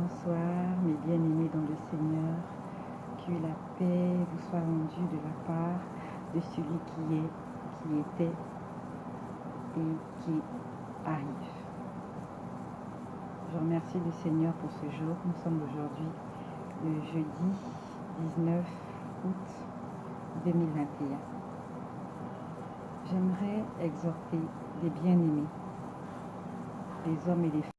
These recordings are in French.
Bonsoir, mes bien-aimés dans le Seigneur. Que la paix vous soit rendue de la part de celui qui est, qui était et qui arrive. Je remercie le Seigneur pour ce jour. Nous sommes aujourd'hui le jeudi 19 août 2021. J'aimerais exhorter des bien-aimés, des hommes et des femmes,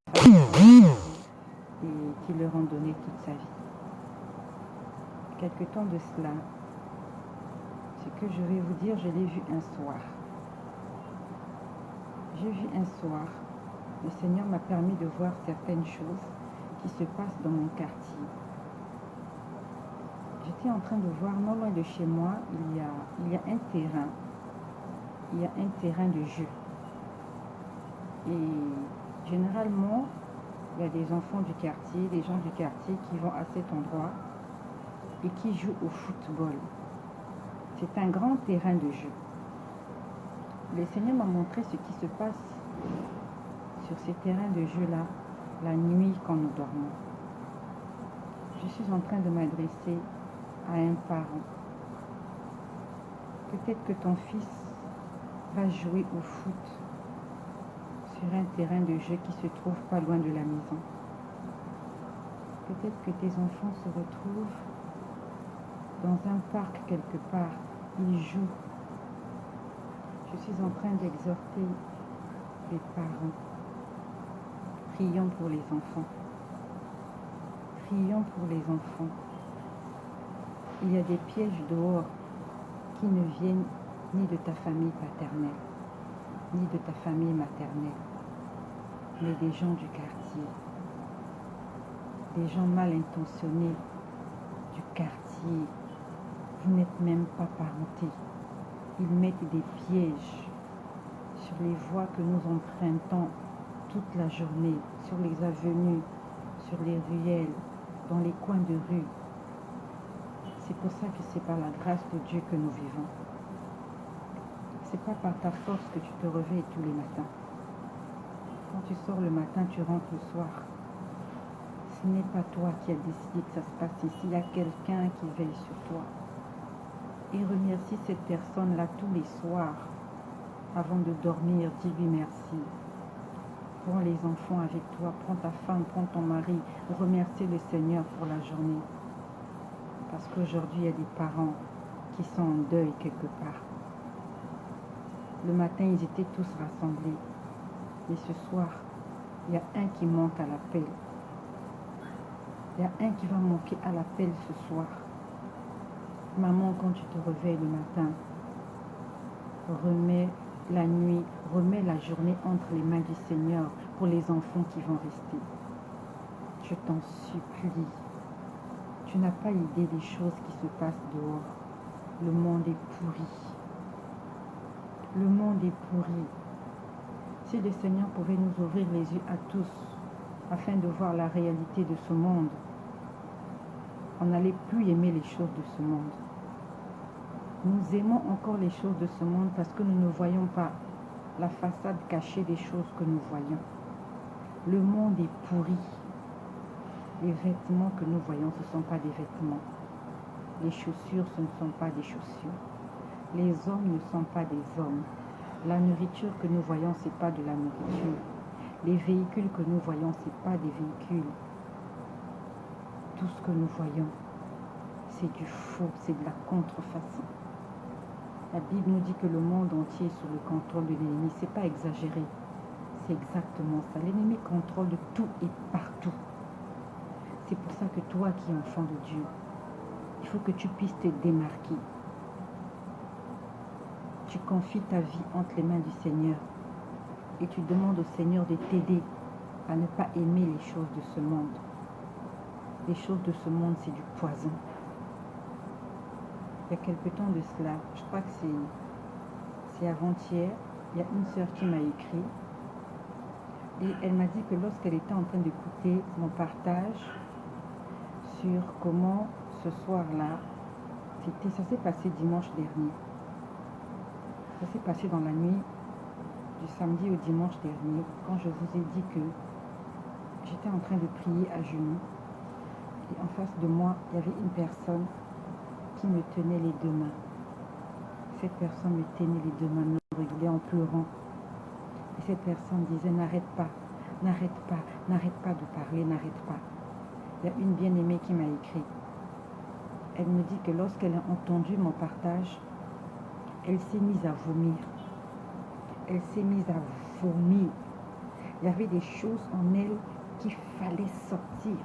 et qui leur ont donné toute sa vie. Quelque temps de cela, ce que je vais vous dire, je l'ai vu un soir. J'ai vu un soir, le Seigneur m'a permis de voir certaines choses qui se passent dans mon quartier. J'étais en train de voir, non loin de chez moi, il y a un terrain. Il y a un terrain de jeu. Et généralement, il y a des enfants du quartier, des gens du quartier qui vont à cet endroit et qui jouent au football. C'est un grand terrain de jeu. Le Seigneur m'a montré ce qui se passe sur ces terrains de jeu-là, la nuit quand nous dormons. Je suis en train de m'adresser à un parent. Peut-être que ton fils va jouer au foot sur un terrain de jeu qui se trouve pas loin de la maison. Peut-être que tes enfants se retrouvent dans un parc quelque part. Ils jouent. Je suis en train d'exhorter les parents. Prions pour les enfants. Prions pour les enfants. Il y a des pièges dehors qui ne viennent ni de ta famille paternelle, ni de ta famille maternelle, mais des gens du quartier, des gens mal intentionnés du quartier. Vous n'êtes même pas parentés. Ils mettent des pièges sur les voies que nous empruntons toute la journée, sur les avenues, sur les ruelles, dans les coins de rue. C'est pour ça que c'est par la grâce de Dieu que nous vivons. C'est pas par ta force que tu te réveilles tous les matins. Quand tu sors le matin, tu rentres le soir. Ce n'est pas toi qui as décidé que ça se passe ici. Il y a quelqu'un qui veille sur toi. Et remercie cette personne-là tous les soirs. Avant de dormir, dis-lui merci. Prends les enfants avec toi, prends ta femme, prends ton mari. Remercie le Seigneur pour la journée. Parce qu'aujourd'hui, il y a des parents qui sont en deuil quelque part. Le matin, ils étaient tous rassemblés. Mais ce soir, il y a un qui manque à l'appel. Il y a un qui va manquer à l'appel ce soir. Maman, quand tu te réveilles le matin, remets la nuit, remets la journée entre les mains du Seigneur pour les enfants qui vont rester. Je t'en supplie. Tu n'as pas idée des choses qui se passent dehors. Le monde est pourri. Le monde est pourri. Si le Seigneur pouvait nous ouvrir les yeux à tous afin de voir la réalité de ce monde, on n'allait plus aimer les choses de ce monde. Nous aimons encore les choses de ce monde parce que nous ne voyons pas la façade cachée des choses que nous voyons. Le monde est pourri. Les vêtements que nous voyons, ce ne sont pas des vêtements. Les chaussures, ce ne sont pas des chaussures. Les hommes ne sont pas des hommes. La nourriture que nous voyons, ce n'est pas de la nourriture. Les véhicules que nous voyons, ce n'est pas des véhicules. Tout ce que nous voyons, c'est du faux, c'est de la contrefaçon. La Bible nous dit que le monde entier est sous le contrôle de l'ennemi. Ce n'est pas exagéré. C'est exactement ça. L'ennemi contrôle tout et partout. C'est pour ça que toi qui es enfant de Dieu, il faut que tu puisses te démarquer. Tu confies ta vie entre les mains du Seigneur et tu demandes au Seigneur de t'aider à ne pas aimer les choses de ce monde. Les choses de ce monde, c'est du poison. Il y a quelque temps de cela, je crois que c'est avant-hier, il y a une sœur qui m'a écrit et elle m'a dit que lorsqu'elle était en train d'écouter mon partage sur comment ce soir-là, ça s'est passé dimanche dernier. Ça s'est passé dans la nuit du samedi au dimanche dernier, quand je vous ai dit que j'étais en train de prier à genoux. Et en face de moi, il y avait une personne qui me tenait les deux mains. Cette personne me tenait les deux mains, me regardait en pleurant. Et cette personne disait, n'arrête pas, n'arrête pas, n'arrête pas de parler, n'arrête pas. Il y a une bien-aimée qui m'a écrit. Elle me dit que lorsqu'elle a entendu mon partage, elle s'est mise à vomir. Elle s'est mise à vomir. Il y avait des choses en elle qu'il fallait sortir.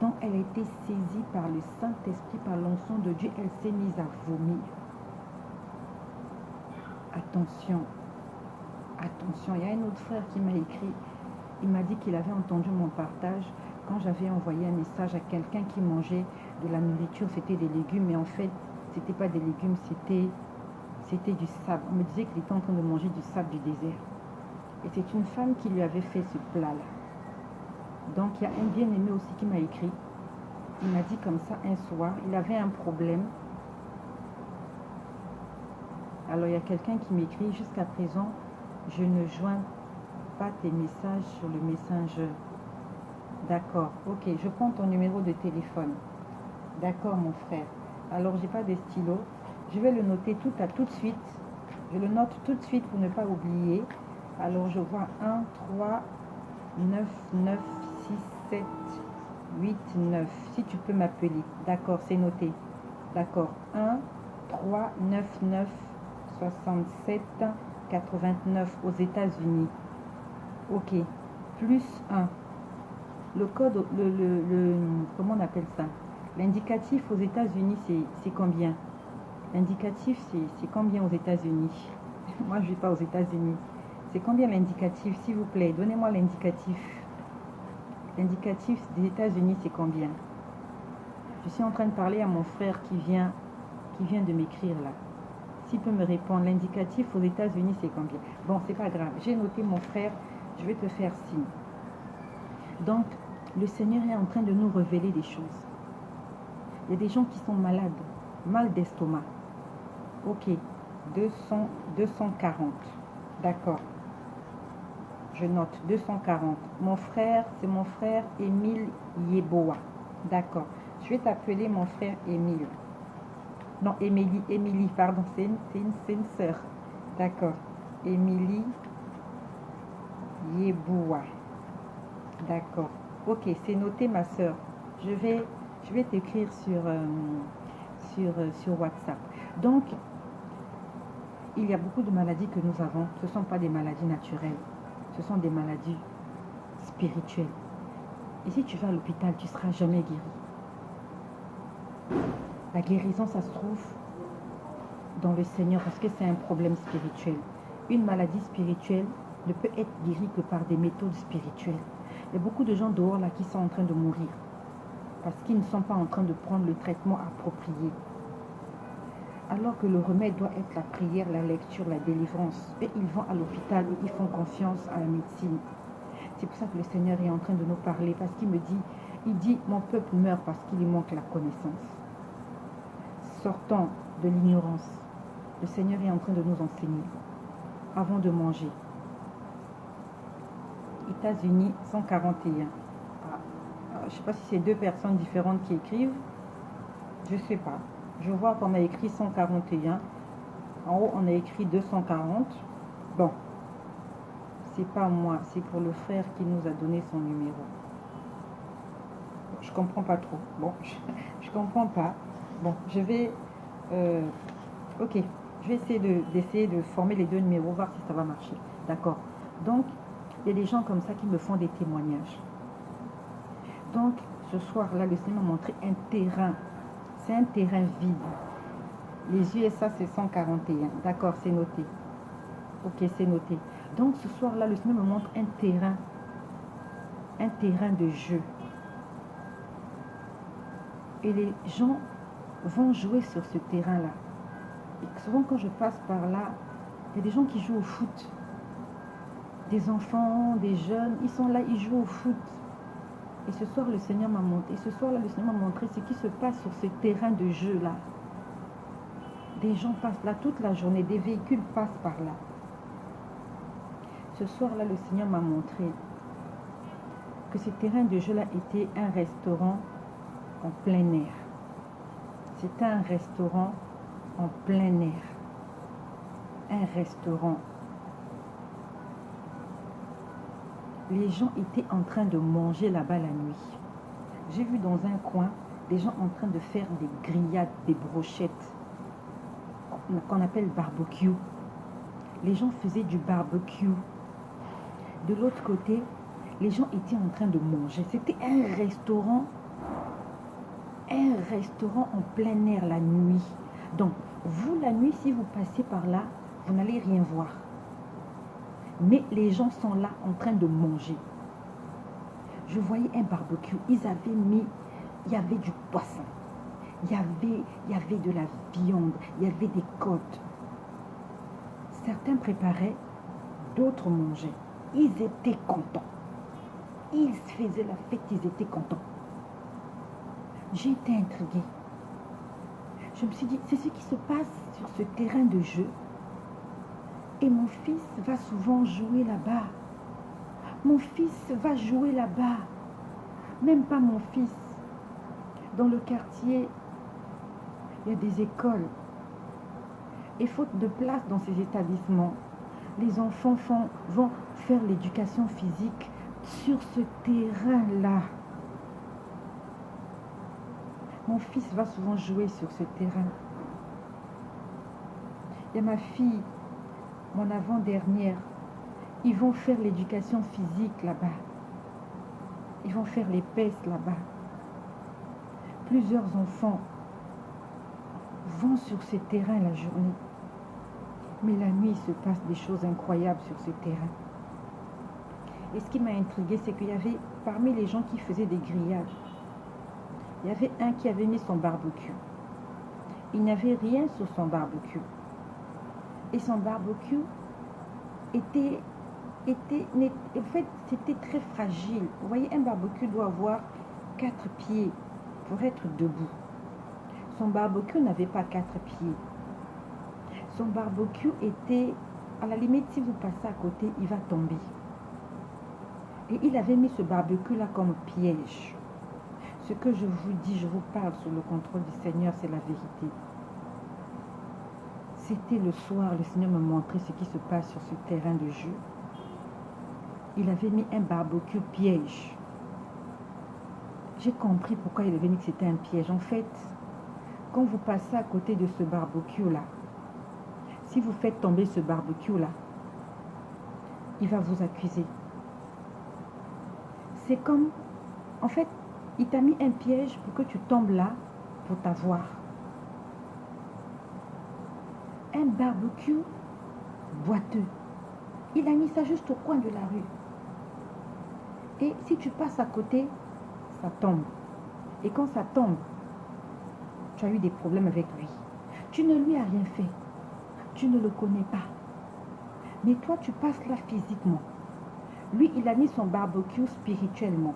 Donc elle a été saisie par le Saint-Esprit, par l'onction de Dieu. Elle s'est mise à vomir. Attention, attention. Il y a un autre frère qui m'a écrit. Il m'a dit qu'il avait entendu mon partage quand j'avais envoyé un message à quelqu'un qui mangeait de la nourriture. C'était des légumes, mais en fait, ce n'était pas des légumes, c'était du sable. On me disait qu'il était en train de manger du sable du désert. Et c'est une femme qui lui avait fait ce plat-là. Donc, il y a un bien-aimé aussi qui m'a écrit. Il m'a dit comme ça un soir, il avait un problème. Alors, il y a quelqu'un qui m'écrit, jusqu'à présent, je ne joins pas tes messages sur le Messenger. D'accord, ok, je prends ton numéro de téléphone. D'accord, mon frère. Alors, j'ai pas de stylo. Je vais le noter tout de suite. Je le note tout de suite pour ne pas oublier. Alors, je vois 1, 3, 9, 9, 6, 7, 8, 9. Si tu peux m'appeler. D'accord, c'est noté. D'accord. 1, 3, 9, 9, 67, 89 aux États-Unis. Ok. Plus 1. Le code, comment on appelle ça? L'indicatif aux États-Unis, c'est combien? L'indicatif, c'est combien aux États-Unis? Moi, je ne vais pas aux États-Unis. C'est combien l'indicatif, s'il vous plaît? Donnez-moi l'indicatif. L'indicatif des États-Unis, c'est combien? Je suis en train de parler à mon frère qui vient de m'écrire là. S'il peut me répondre, l'indicatif aux États-Unis, c'est combien? Bon, c'est pas grave. J'ai noté mon frère. Je vais te faire signe. Donc, le Seigneur est en train de nous révéler des choses. Il y a des gens qui sont malades, mal d'estomac. Ok, 240. D'accord. Je note 240. Mon frère, c'est mon frère Émile Yeboa. D'accord. Je vais t'appeler mon frère Émile. Non, Émilie, pardon, c'est une sœur. D'accord. Émilie Yeboa. D'accord. Ok, c'est noté, ma sœur. Je vais t'écrire sur WhatsApp. Donc, il y a beaucoup de maladies que nous avons. Ce ne sont pas des maladies naturelles. Ce sont des maladies spirituelles. Et si tu vas à l'hôpital, tu ne seras jamais guéri. La guérison, ça se trouve dans le Seigneur parce que c'est un problème spirituel. Une maladie spirituelle ne peut être guérie que par des méthodes spirituelles. Il y a beaucoup de gens dehors là qui sont en train de mourir parce qu'ils ne sont pas en train de prendre le traitement approprié. Alors que le remède doit être la prière, la lecture, la délivrance. Et ils vont à l'hôpital et ils font confiance à la médecine. C'est pour ça que le Seigneur est en train de nous parler parce qu'il me dit, il dit, mon peuple meurt parce qu'il lui manque la connaissance. Sortons de l'ignorance. Le Seigneur est en train de nous enseigner avant de manger. États-Unis 141. Je ne sais pas si c'est deux personnes différentes qui écrivent. Je ne sais pas. Je vois qu'on a écrit 141. En haut, on a écrit 240. Bon. C'est pas moi. C'est pour le frère qui nous a donné son numéro. Je comprends pas trop. Bon, je comprends pas. Bon, je vais... ok. Je vais essayer de former les deux numéros, voir si ça va marcher. D'accord. Donc, il y a des gens comme ça qui me font des témoignages. Donc, ce soir-là, le Seigneur m'a montré un terrain. C'est un terrain vide. Les USA, c'est 141. D'accord, c'est noté. Ok, c'est noté. Donc, ce soir-là, le Seigneur me montre un terrain de jeu. Et les gens vont jouer sur ce terrain-là. Et souvent, quand je passe par là, il y a des gens qui jouent au foot. Des enfants, des jeunes, ils sont là, ils jouent au foot. Et ce soir, le Seigneur m'a montré. Et ce soir-là, le Seigneur m'a montré ce qui se passe sur ce terrain de jeu-là. Des gens passent là toute la journée, des véhicules passent par là. Ce soir-là, le Seigneur m'a montré que ce terrain de jeu-là était un restaurant en plein air. C'était un restaurant en plein air. Un restaurant. Les gens étaient en train de manger là-bas la nuit. J'ai vu dans un coin des gens en train de faire des grillades, des brochettes, qu'on appelle barbecue. Les gens faisaient du barbecue. De l'autre côté, les gens étaient en train de manger. C'était un restaurant en plein air la nuit. Donc, vous, la nuit, si vous passez par là, vous n'allez rien voir. Mais les gens sont là en train de manger. Je voyais un barbecue. Il y avait du poisson. Il y avait de la viande. Il y avait des côtes. Certains préparaient, d'autres mangeaient. Ils étaient contents. Ils faisaient la fête, ils étaient contents. J'ai été intriguée. Je me suis dit, c'est ce qui se passe sur ce terrain de jeu. Et mon fils va souvent jouer là-bas. Mon fils va jouer là-bas. Même pas mon fils. Dans le quartier, il y a des écoles. Et faute de place dans ces établissements, les enfants vont faire l'éducation physique sur ce terrain-là. Mon fils va souvent jouer sur ce terrain. Il y a ma fille, mon avant-dernière. Ils vont faire l'éducation physique là-bas. Ils vont faire les PES là-bas. Plusieurs enfants vont sur ce terrain la journée. Mais la nuit, il se passe des choses incroyables sur ce terrain. Et ce qui m'a intriguée, c'est qu'il y avait, parmi les gens qui faisaient des grillages, il y avait un qui avait mis son barbecue. Il n'avait rien sur son barbecue. Et son barbecue en fait, c'était très fragile. Vous voyez, un barbecue doit avoir 4 pieds pour être debout. Son barbecue n'avait pas 4 pieds. Son barbecue était, à la limite, si vous passez à côté, il va tomber. Et il avait mis ce barbecue-là comme piège. Ce que je vous dis, je vous parle sous le contrôle du Seigneur, c'est la vérité. C'était le soir, le Seigneur me montrait ce qui se passe sur ce terrain de jeu. Il avait mis un barbecue piège. J'ai compris pourquoi il avait mis que c'était un piège. En fait, quand vous passez à côté de ce barbecue-là, si vous faites tomber ce barbecue-là, il va vous accuser. C'est comme, en fait, il t'a mis un piège pour que tu tombes là pour t'avoir. Un barbecue boiteux. Il a mis ça juste au coin de la rue. Et si tu passes à côté, ça tombe. Et quand ça tombe, tu as eu des problèmes avec lui. Tu ne lui as rien fait. Tu ne le connais pas. Mais toi, tu passes là physiquement. Lui, il a mis son barbecue spirituellement.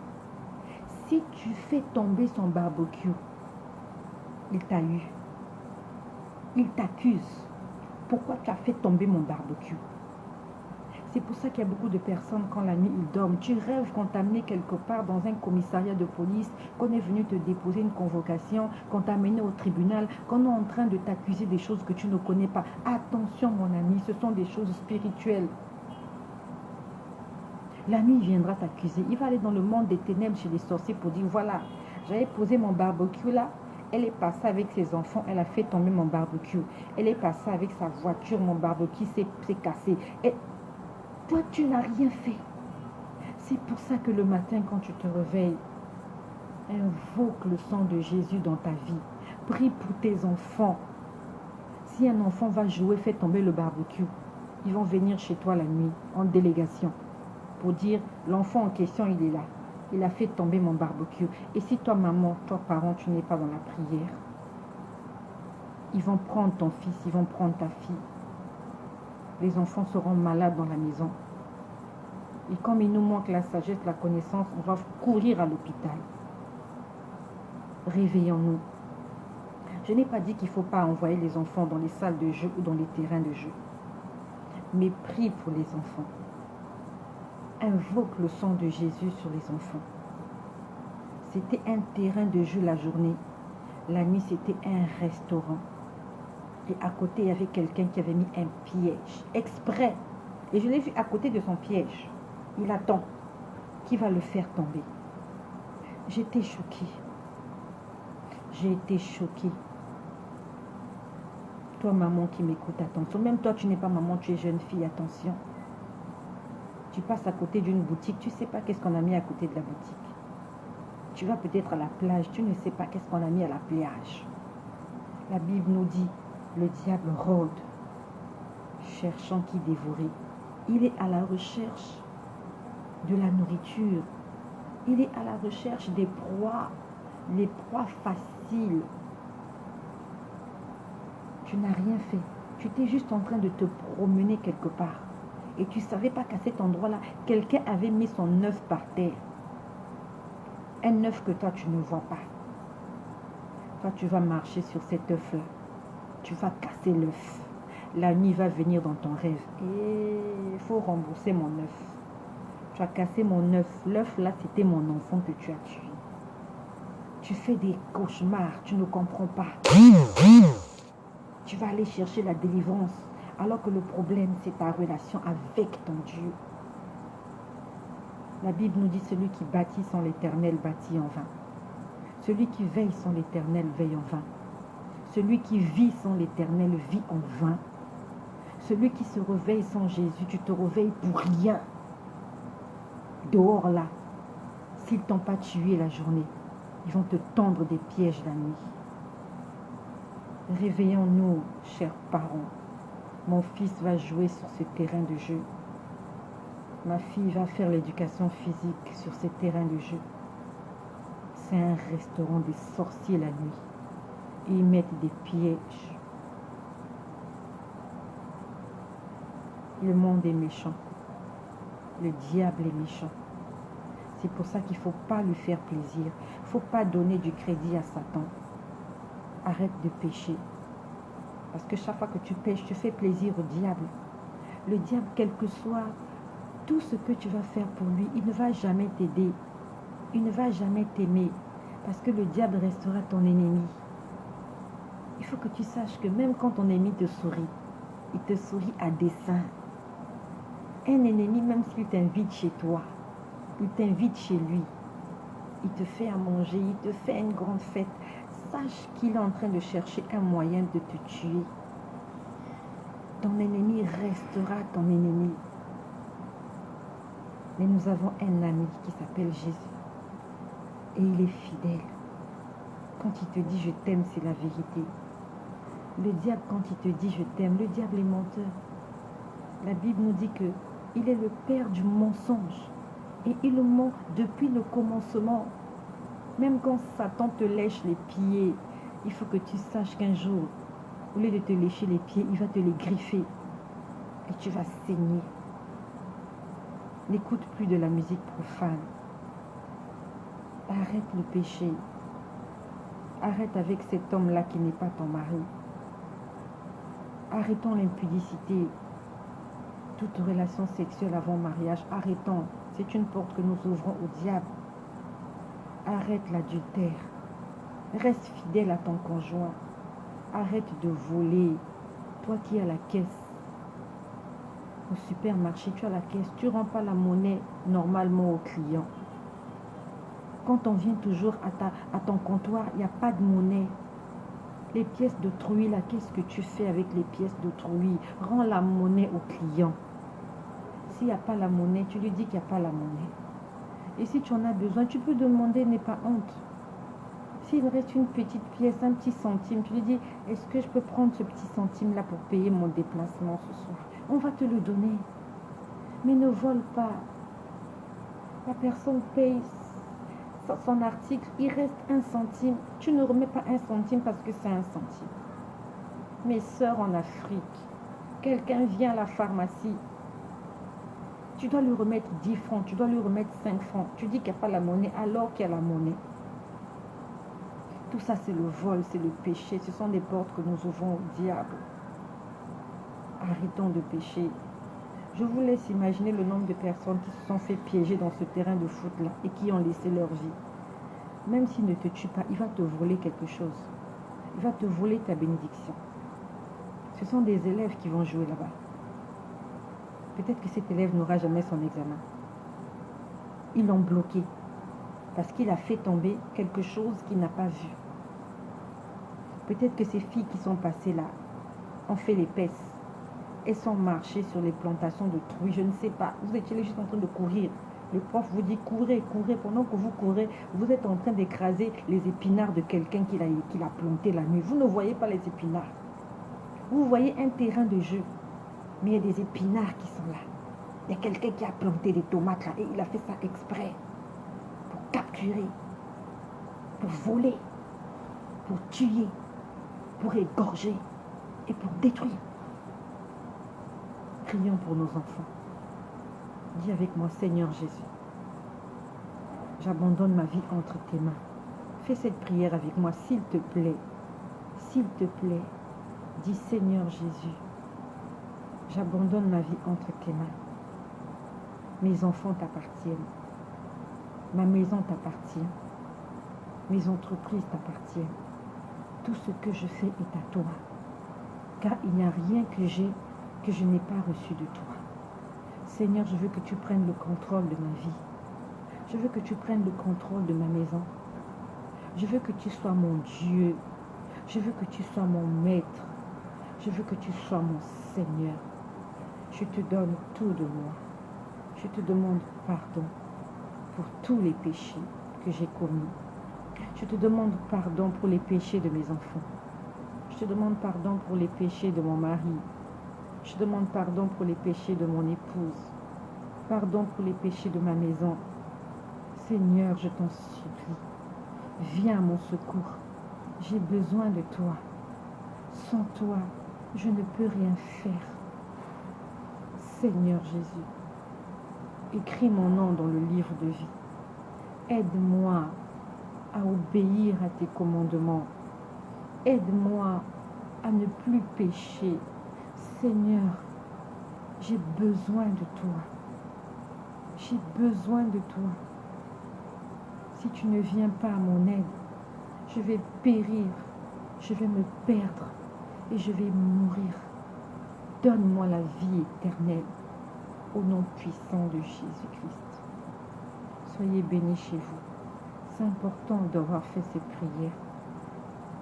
Si tu fais tomber son barbecue, il t'a eu. Il t'accuse. Pourquoi tu as fait tomber mon barbecue? C'est pour ça qu'il y a beaucoup de personnes, quand la nuit ils dorment, tu rêves qu'on t'a amené quelque part dans un commissariat de police, qu'on est venu te déposer une convocation, qu'on t'a amené au tribunal, qu'on est en train de t'accuser des choses que tu ne connais pas. Attention mon ami, ce sont des choses spirituelles. La nuit, il viendra t'accuser. Il va aller dans le monde des ténèbres chez les sorciers pour dire, voilà, j'avais posé mon barbecue là, elle est passée avec ses enfants, elle a fait tomber mon barbecue. Elle est passée avec sa voiture, mon barbecue s'est cassé. Et toi, tu n'as rien fait. C'est pour ça que le matin, quand tu te réveilles, invoque le sang de Jésus dans ta vie. Prie pour tes enfants. Si un enfant va jouer, fait tomber le barbecue, ils vont venir chez toi la nuit, en délégation, pour dire, l'enfant en question, il est là. Il a fait tomber mon barbecue. Et si toi, maman, toi, parent, tu n'es pas dans la prière, ils vont prendre ton fils, ils vont prendre ta fille. Les enfants seront malades dans la maison. Et comme il nous manque la sagesse, la connaissance, on va courir à l'hôpital. Réveillons-nous. Je n'ai pas dit qu'il ne faut pas envoyer les enfants dans les salles de jeu ou dans les terrains de jeu. Mais prie pour les enfants. invoque le sang de Jésus sur les enfants. C'était un terrain de jeu la journée. La nuit, c'était un restaurant. Et à côté, il y avait quelqu'un qui avait mis un piège, exprès. Et je l'ai vu à côté de son piège. Il attend. Qui va le faire tomber? J'étais choquée. J'ai été choquée. Toi, maman qui m'écoute, attention. Même toi, tu n'es pas maman, tu es jeune fille, attention. Tu passes à côté d'une boutique, tu ne sais pas qu'est-ce qu'on a mis à côté de la boutique. Tu vas peut-être à la plage, tu ne sais pas qu'est-ce qu'on a mis à la plage. La Bible nous dit, le diable rôde, cherchant qui dévorer. Il est à la recherche de la nourriture. Il est à la recherche des proies, les proies faciles. Tu n'as rien fait. Tu étais juste en train de te promener quelque part. Et tu ne savais pas qu'à cet endroit-là, quelqu'un avait mis son œuf par terre. Un œuf que toi, tu ne vois pas. Toi, tu vas marcher sur cet œuf-là. Tu vas casser l'œuf. La nuit va venir dans ton rêve. Et il faut rembourser mon œuf. Tu as cassé mon œuf. L'œuf, là, c'était mon enfant que tu as tué. Tu fais des cauchemars. Tu ne comprends pas. Tu vas aller chercher la délivrance. Alors que le problème, c'est ta relation avec ton Dieu. La Bible nous dit, celui qui bâtit sans l'Éternel bâtit en vain. Celui qui veille sans l'Éternel veille en vain. Celui qui vit sans l'Éternel vit en vain. Celui qui se réveille sans Jésus, tu te réveilles pour rien. Dehors là, s'ils ne t'ont pas tué la journée, ils vont te tendre des pièges la nuit. Réveillons-nous, chers parents. Mon fils va jouer sur ce terrain de jeu. Ma fille va faire l'éducation physique sur ce terrain de jeu. C'est un restaurant des sorciers la nuit. Ils mettent des pièges. Le monde est méchant. Le diable est méchant. C'est pour ça qu'il ne faut pas lui faire plaisir. Il ne faut pas donner du crédit à Satan. Arrête de pécher. Parce que chaque fois que tu pêches, tu fais plaisir au diable. Le diable, quel que soit tout ce que tu vas faire pour lui, il ne va jamais t'aider. Il ne va jamais t'aimer. Parce que le diable restera ton ennemi. Il faut que tu saches que même quand ton ennemi te sourit, il te sourit à dessein. Un ennemi, même s'il t'invite chez toi, il t'invite chez lui, il te fait à manger, il te fait une grande fête, sache qu'il est en train de chercher un moyen de te tuer. Ton ennemi restera ton ennemi. Mais nous avons un ami qui s'appelle Jésus. Et il est fidèle. Quand il te dit je t'aime, c'est la vérité. Le diable, quand il te dit je t'aime, le diable est menteur. La Bible nous dit qu'il est le père du mensonge. Et il ment depuis le commencement. Même quand Satan te lèche les pieds, il faut que tu saches qu'un jour, au lieu de te lécher les pieds, il va te les griffer. Et tu vas saigner. N'écoute plus de la musique profane. Arrête le péché. Arrête avec cet homme-là qui n'est pas ton mari. Arrêtons l'impudicité. Toute relation sexuelle avant mariage, arrêtons. C'est une porte que nous ouvrons au diable. Arrête l'adultère. Reste fidèle à ton conjoint. Arrête de voler. Toi qui es à la caisse. Au supermarché, tu es à la caisse. Tu ne rends pas la monnaie normalement au client. Quand on vient toujours à ton comptoir, il n'y a pas de monnaie. Les pièces d'autrui, là, qu'est-ce que tu fais avec les pièces d'autrui? Rends la monnaie au client. S'il n'y a pas la monnaie, tu lui dis qu'il n'y a pas la monnaie. Et si tu en as besoin, tu peux demander, n'aie pas honte. S'il reste une petite pièce, un petit centime, tu lui dis, est-ce que je peux prendre ce petit centime-là pour payer mon déplacement ce soir? On va te le donner. Mais ne vole pas. La personne paye son article, il reste 1 centime. Tu ne remets pas 1 centime parce que c'est 1 centime. Mes sœurs en Afrique, quelqu'un vient à la pharmacie, tu dois lui remettre 10 francs, tu dois lui remettre 5 francs. Tu dis qu'il n'y a pas la monnaie alors qu'il y a la monnaie. Tout ça, c'est le vol, c'est le péché. Ce sont des portes que nous ouvrons au diable. Arrêtons de pécher. Je vous laisse imaginer le nombre de personnes qui se sont fait piéger dans ce terrain de foot-là et qui ont laissé leur vie. Même s'il ne te tue pas, il va te voler quelque chose. Il va te voler ta bénédiction. Ce sont des élèves qui vont jouer là-bas. Peut-être que cet élève n'aura jamais son examen. Ils l'ont bloqué parce qu'il a fait tomber quelque chose qu'il n'a pas vu. Peut-être que ces filles qui sont passées là ont fait les pestes. Elles sont marchées sur les plantations de truies, je ne sais pas. Vous étiez juste en train de courir. Le prof vous dit courez, courez. Pendant que vous courez, vous êtes en train d'écraser les épinards de quelqu'un qui l'a planté la nuit. Vous ne voyez pas les épinards. Vous voyez un terrain de jeu, mais il y a des épinards qui sont là. Il y a quelqu'un qui a planté des tomates là et il a fait ça exprès pour capturer, pour voler, pour tuer, pour égorger et pour détruire. Prions pour nos enfants. Dis avec moi, Seigneur Jésus, j'abandonne ma vie entre tes mains. Fais cette prière avec moi, s'il te plaît. S'il te plaît, dis Seigneur Jésus, j'abandonne ma vie entre tes mains. Mes enfants t'appartiennent. Ma maison t'appartient. Mes entreprises t'appartiennent. Tout ce que je fais est à toi. Car il n'y a rien que j'ai que je n'ai pas reçu de toi. Seigneur, je veux que tu prennes le contrôle de ma vie. Je veux que tu prennes le contrôle de ma maison. Je veux que tu sois mon Dieu. Je veux que tu sois mon maître. Je veux que tu sois mon Seigneur. Je te donne tout de moi. Je te demande pardon pour tous les péchés que j'ai commis. Je te demande pardon pour les péchés de mes enfants. Je te demande pardon pour les péchés de mon mari. Je demande pardon pour les péchés de mon épouse. Pardon pour les péchés de ma maison. Seigneur, je t'en supplie, viens à mon secours. J'ai besoin de toi. Sans toi, je ne peux rien faire. Seigneur Jésus, écris mon nom dans le livre de vie. Aide-moi à obéir à tes commandements. Aide-moi à ne plus pécher. Seigneur, j'ai besoin de toi. J'ai besoin de toi. Si tu ne viens pas à mon aide, je vais périr, je vais me perdre et je vais mourir. Donne-moi la vie éternelle au nom puissant de Jésus-Christ. Soyez bénis chez vous. C'est important d'avoir fait cette prière.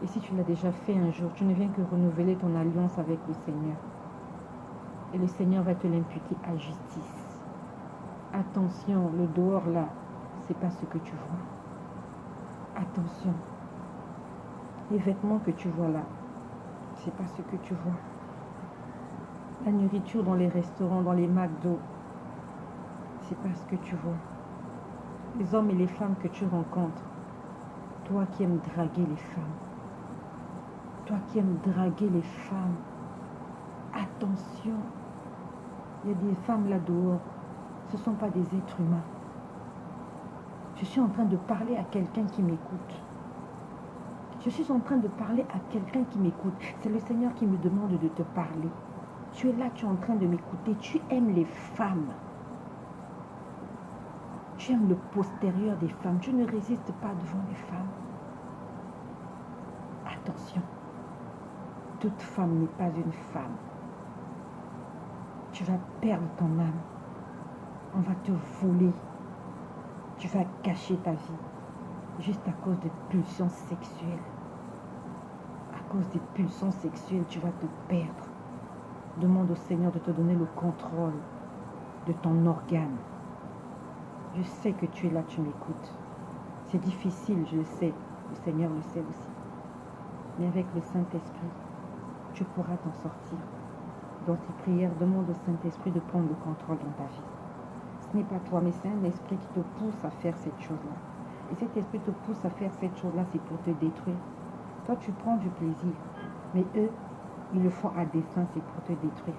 Et si tu l'as déjà fait un jour, tu ne viens que renouveler ton alliance avec le Seigneur. Et le Seigneur va te l'imputer à justice. Attention, le dehors là, c'est pas ce que tu vois. Attention, les vêtements que tu vois là, c'est pas ce que tu vois. La nourriture dans les restaurants, dans les McDo, c'est pas ce que tu vois. Les hommes et les femmes que tu rencontres, toi qui aimes draguer les femmes, toi qui aimes draguer les femmes, attention, il y a des femmes là dehors, ce ne sont pas des êtres humains. Je suis en train de parler à quelqu'un qui m'écoute. Je suis en train de parler à quelqu'un qui m'écoute. C'est le Seigneur qui me demande de te parler. Tu es là, tu es en train de m'écouter. Tu aimes les femmes. Tu aimes le postérieur des femmes. Tu ne résistes pas devant les femmes. Attention, toute femme n'est pas une femme. Tu vas perdre ton âme. On va te voler. Tu vas gâcher ta vie juste à cause de pulsions sexuelles. À cause des pulsions sexuelles, tu vas te perdre. Demande au Seigneur de te donner le contrôle de ton organe. Je sais que tu es là, tu m'écoutes. C'est difficile, je le sais. Le Seigneur le sait aussi. Mais avec le Saint-Esprit, tu pourras t'en sortir. Dans tes prières, demande au Saint-Esprit de prendre le contrôle dans ta vie. Ce n'est pas toi, mais c'est un esprit qui te pousse à faire cette chose-là. Et cet esprit te pousse à faire cette chose-là, c'est pour te détruire. Toi, tu prends du plaisir. Mais eux, ils le font à dessein, c'est pour te détruire.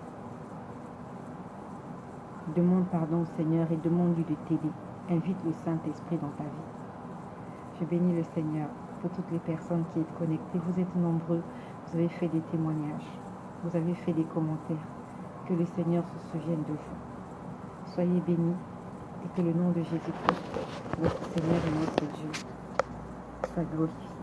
Demande pardon au Seigneur et demande-lui de t'aider. Invite le Saint-Esprit dans ta vie. Je bénis le Seigneur pour toutes les personnes qui êtes connectées. Vous êtes nombreux. Vous avez fait des témoignages. Vous avez fait des commentaires. que le Seigneur se souvienne de vous. Soyez bénis et que le nom de Jésus-Christ, notre Seigneur et notre Dieu, soit glorifié.